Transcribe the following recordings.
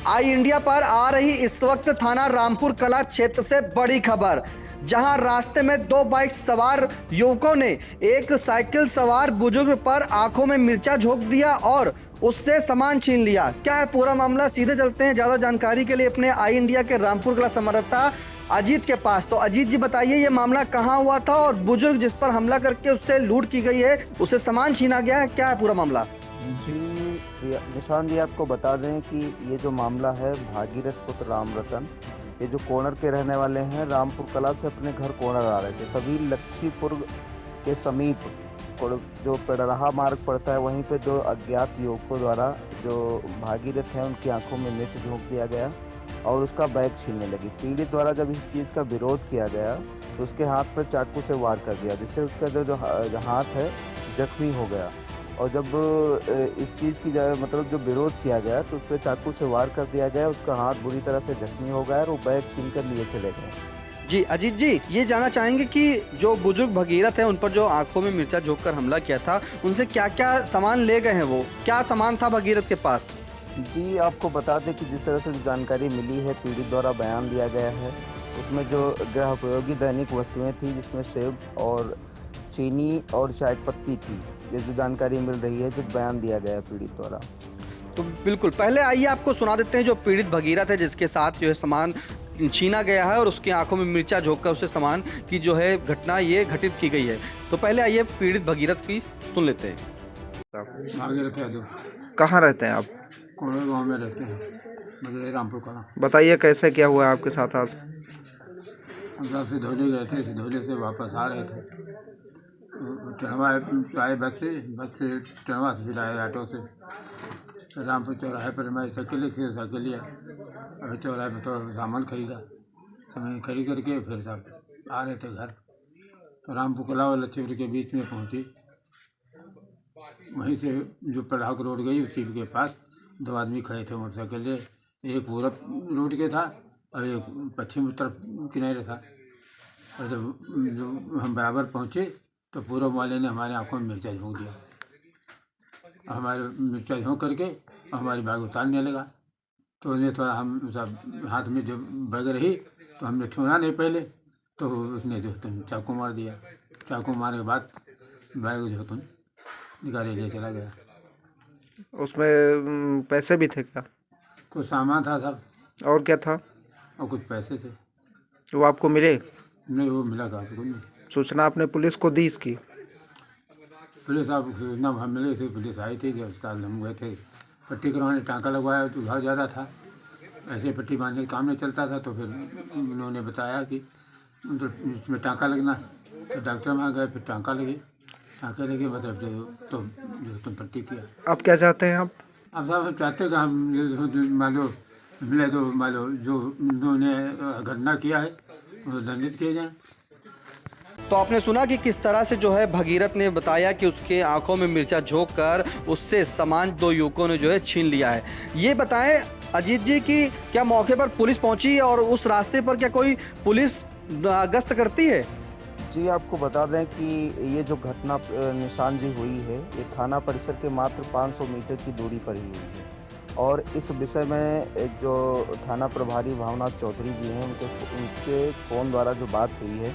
आई India पर आ रही इस वक्त थाना रामपुर कला क्षेत्र से बड़ी खबर, जहां रास्ते में दो बाइक सवार युवकों ने एक साइकिल सवार बुजुर्ग पर आंखों में मिर्चा झोंक दिया और उससे सामान छीन लिया। क्या है पूरा मामला, सीधे चलते हैं ज्यादा जानकारी के लिए अपने आई इंडिया के रामपुर कला संवाददाता अजीत के पास। तो अजीत जी बताइए, ये मामला कहां हुआ था और बुजुर्ग जिस पर हमला करके उससे लूट की गई है, उससे सामान छीना गया है, क्या है पूरा मामला? जी निशान जी, आपको बता दें कि ये जो मामला है भागीरथ पुत्र राम रतन, ये जो कोणर के रहने वाले हैं, रामपुर कला से अपने घर कोणर आ रहे थे। तभी लक्ष्मीपुर के समीप जो पेड़राहा मार्ग पड़ता है, वहीं पे दो अज्ञात युवकों द्वारा जो भागीरथ हैं उनकी आंखों में मिर्च झोंक दिया गया और उसका बैग छीनने लगी। पीड़ित द्वारा जब इस चीज़ का विरोध किया गया तो उसके हाथ पर चाकू से वार कर दिया, जिससे उसका जो हाथ है जख्मी हो गया। और जब इस चीज़ की मतलब जो विरोध किया गया तो उस पर चाकू से वार कर दिया गया, उसका हाथ बुरी तरह से जख्मी हो गया और वो बैग छीन कर लिए चले गए। जी अजीत जी, ये जानना चाहेंगे कि जो बुजुर्ग भगीरथ है उन पर जो आंखों में मिर्चा झोंक कर हमला किया था, उनसे क्या क्या सामान ले गए हैं, वो क्या सामान था भगीरथ के पास? जी आपको बता दें कि जिस तरह से जानकारी मिली है, पीड़ित द्वारा बयान दिया गया है, उसमें जो गृह उपयोगी दैनिक वस्तुएं थी, जिसमें सेब और चीनी और चाय पत्ती थी, ये जो जानकारी मिल रही है, जो बयान दिया गया है पीड़ित द्वारा। तो बिल्कुल, पहले आइए आपको सुना देते हैं जो पीड़ित भगीरथ है, जिसके साथ जो है सामान छीना गया है और उसकी आंखों में मिर्चा झोंक कर उसे सामान की जो है घटना ये घटित की गई है। तो पहले आइए पीड़ित भगीरथ की सुन लेते हैं। भागीरथ यादव कहाँ रहते हैं आप? कोणर गाँव में रहते हैं, मतलब रामपुर कला। बताइए कैसे क्या हुआ है आपके साथ आज? हम सिधौली गए थे, सिधौली से वापस आ रहे थे, टनवा आए बस से टनवा से फिर आए ऑटो से। रामपुर चौराहे पर मैं साइकिल लिया, अभी चौराहे पर थोड़ा सामान खरीद करके फिर सब आ रहे थे घर। तो रामपुर कला और लक्ष्मीपुर के बीच में पहुँची। वहीं से जो पढ़ाक रोड गई उसी के पास दो आदमी खड़े थे मोटरसाइकिल से, एक पूरब रोड के था और एक पश्चिम तरफ किनारे था। और जब हम बराबर पहुँचे तो पूरब वाले ने हमारे आंखों में मिर्चा झोंक दिया। हमारे मिर्चा झोंक करके हमारी बैग उतारने लगा, तो उन्हें थोड़ा हम सब हाथ में जो बैग रही तो हमने छूना नहीं पहले, तो उसने जो तुम चाकू मार दिया। चाकू मारने के बाद बैग जो तुम निकाले ले चला गया। उसमें पैसे भी थे क्या? कुछ सामान था सब। और क्या था? और कुछ पैसे थे। वो आपको मिले? नहीं, वो मिला कहाँ से? सूचना आपने पुलिस को दी इसकी? पुलिस आप सूचना हम मिले थे, पुलिस आई थी, जब अस्पताल हम गए थे पट्टी करवाने, टाँका लगवाया तो घाव ज़्यादा था, ऐसे पट्टी बांधने का काम नहीं चलता था। तो फिर उन्होंने बताया कि तो इसमें टाँका लगना है, तो डॉक्टर वहाँ गए, फिर टाँका लगे मतलब तो तुम पट्टी किया। आप क्या चाहते हैं आप? अब साहब चाहते हैं कि हम मान लो मिले तो मान लो जो उन्होंने घटना किया है वो दंडित किए जाएँ। तो आपने सुना कि किस तरह से जो है भगीरथ ने बताया कि उसके आंखों में मिर्चा झोंक कर उससे सामान दो युवकों ने जो है छीन लिया है। ये बताएं अजीत जी कि क्या मौके पर पुलिस पहुंची और उस रास्ते पर क्या कोई पुलिस गश्त करती है? जी आपको बता दें कि ये जो घटना निशान जी हुई है, ये थाना परिसर के मात्र 500 मीटर की दूरी पर ही हुई है। और इस विषय में जो थाना प्रभारी भावनाथ चौधरी जी हैं, उनके फ़ोन द्वारा जो बात हुई है,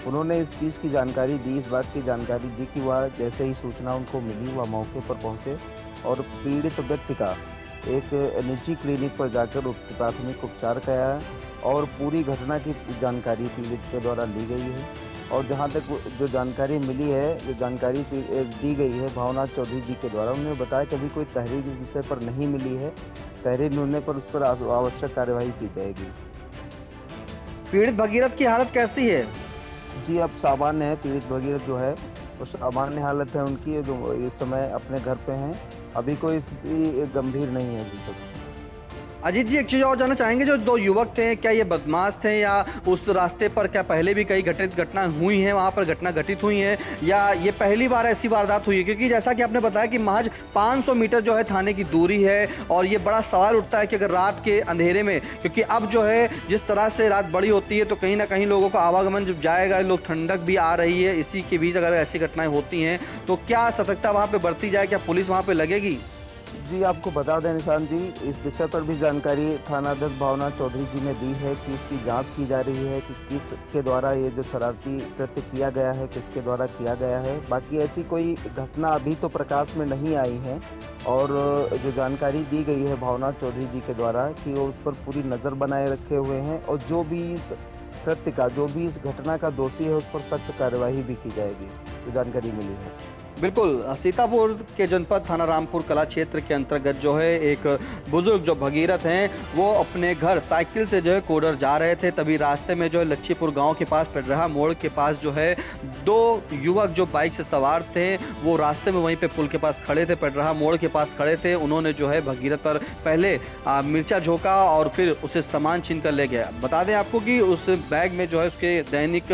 उन्होंने इस चीज़ की जानकारी दी, इस बात की जानकारी दी कि वह जैसे ही सूचना उनको मिली वह मौके पर पहुंचे और पीड़ित व्यक्ति का एक निजी क्लिनिक पर जाकर प्राथमिक उपचार कराया और पूरी घटना की जानकारी पीड़ित के द्वारा ली गई है। और जहां तक जो जानकारी मिली है, जो जानकारी दी गई है भावनाथ चौधरी जी के द्वारा, उन्होंने बताया कि अभी कोई तहरीर इस विषय पर नहीं मिली है, तहरीर मिलने पर उस पर आवश्यक कार्यवाही की जाएगी। पीड़ित भगीरथ की हालत कैसी है? जी अब सामान्य है, पीड़ित भगीरथ जो है वो सामान्य हालत है उनकी, जो इस समय अपने घर पे हैं, अभी कोई स्थिति गंभीर नहीं है जी सब। अजीत जी, एक चीज़ और जानना चाहेंगे, जो दो युवक थे क्या ये बदमाश थे या उस रास्ते पर क्या पहले भी कई घटना हुई हैं, वहाँ पर घटना घटित हुई हैं, या ये पहली बार ऐसी वारदात हुई है? क्योंकि जैसा कि आपने बताया कि महज 500 मीटर जो है थाने की दूरी है और ये बड़ा सवाल उठता है कि अगर रात के अंधेरे में, क्योंकि अब जो है जिस तरह से रात बड़ी होती है तो कहीं ना कहीं लोगों का आवागमन जब जाएगा, लोग, ठंडक भी आ रही है, इसी के बीच अगर ऐसी घटनाएँ होती हैं तो क्या सतर्कता वहाँ पर बरती जाए, क्या पुलिस वहाँ पर लगेगी? जी, आपको बता दें निशान जी, इस विषय पर भी जानकारी थानाध्यक्ष भावना चौधरी जी ने दी है कि इसकी जांच की जा रही है कि किसके द्वारा ये जो शरारती कृत्य किया गया है, किसके द्वारा किया गया है। बाकी ऐसी कोई घटना अभी तो प्रकाश में नहीं आई है और जो जानकारी दी गई है भावना चौधरी जी के द्वारा कि वो उस पर पूरी नज़र बनाए रखे हुए हैं और जो भी इस कृत्य का, जो भी इस घटना का दोषी है, उस पर सख्त कार्यवाही भी की जाएगी, जो जानकारी मिली है। बिल्कुल, सीतापुर के जनपद थाना रामपुर कला क्षेत्र के अंतर्गत जो है एक बुजुर्ग जो भगीरथ हैं वो अपने घर साइकिल से जो है कोडर जा रहे थे। तभी रास्ते में जो है लच्छीपुर गांव के पास पेडरहा मोड़ के पास जो है दो युवक जो बाइक से सवार थे वो रास्ते में वहीं पे पुल के पास खड़े थे, पेडरहा मोड़ के पास खड़े थे। उन्होंने जो है भगीरथ पर पहले मिर्चा झोंका और फिर उसे सामान छीन कर ले गया। बता दें आपको कि उस बैग में जो है उसके दैनिक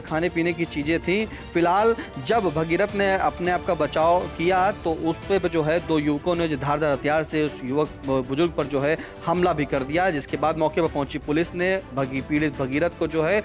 खाने पीने की चीज़ें थी। फिलहाल जब भगीरथ ने अपने आप का बचाव किया तो उस पे जो है दो युवकों ने जो धारदार हथियार से उस युवक बुजुर्ग पर जो है हमला भी कर दिया, जिसके बाद मौके पर पहुंची पुलिस ने पीड़ित भगीरथ को जो है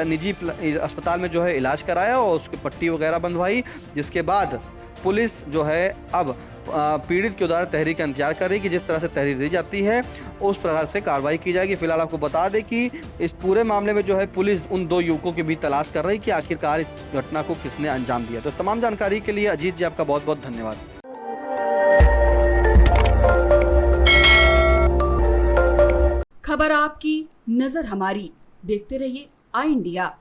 निजी अस्पताल में जो है इलाज कराया और उसकी पट्टी वगैरह बंधवाई। जिसके बाद पुलिस जो है अब पीड़ित के द्वारा तहरीर का इंतजार कर रही कि जिस तरह से तहरीर दी जाती है उस प्रकार से कार्रवाई की जाएगी। फिलहाल आपको बता दें कि इस पूरे मामले में जो है पुलिस उन दो युवकों की भी तलाश कर रही कि आखिरकार इस घटना को किसने अंजाम दिया। तो तमाम जानकारी के लिए अजीत जी आपका बहुत बहुत धन्यवाद। खबर आपकी, नजर हमारी। देखते रहिए आई इंडिया।